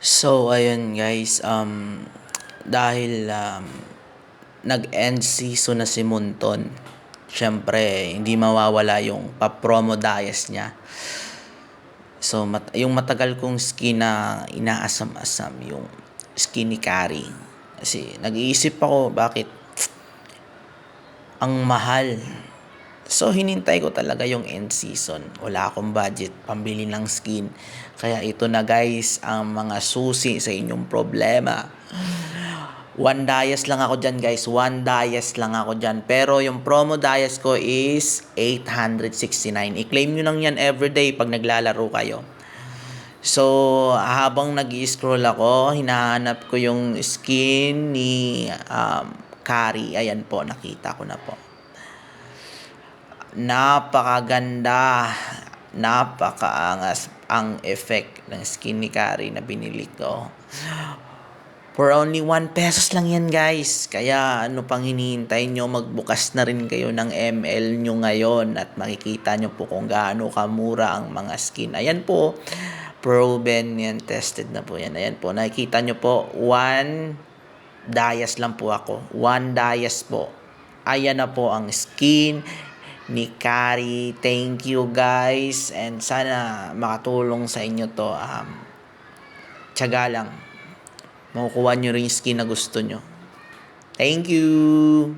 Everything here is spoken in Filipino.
So, ayun guys, dahil nag-end season na si Munton, syempre, hindi mawawala yung pa-promo dias niya. So, yung matagal kong skin na inaasam-asam, yung skin ni Kari. Kasi nag-iisip ako, bakit ang mahal. So, hinintay ko talaga yung end season. Wala akong budget pambili ng skin. Kaya ito na guys, ang mga susi sa inyong problema. One dias lang ako dyan guys. One dias lang ako dyan. Pero yung promo dias ko is 869. I-claim nyo lang yan everyday pag naglalaro kayo. So, habang nag-i-scroll ako, hinahanap ko yung skin ni Kari. Ayan po, nakita ko na po. Napakaganda, napakaangas ang effect ng skin ni Kari na binili ko. For only 1 pesos lang yan guys. Kaya ano pang hinihintay nyo, magbukas na rin kayo ng ML nyo ngayon at makikita nyo po kung gaano kamura ang mga skin. Ayan po, proven yan, tested na po yan. Ayan po, nakikita nyo po, 1 dias lang po ako. 1 dias po. Ayan na po ang skin ni Kari. Thank you guys, and sana makatulong sa inyo to. Tiyaga lang, makukuha nyo rin yung skin na gusto nyo. Thank you.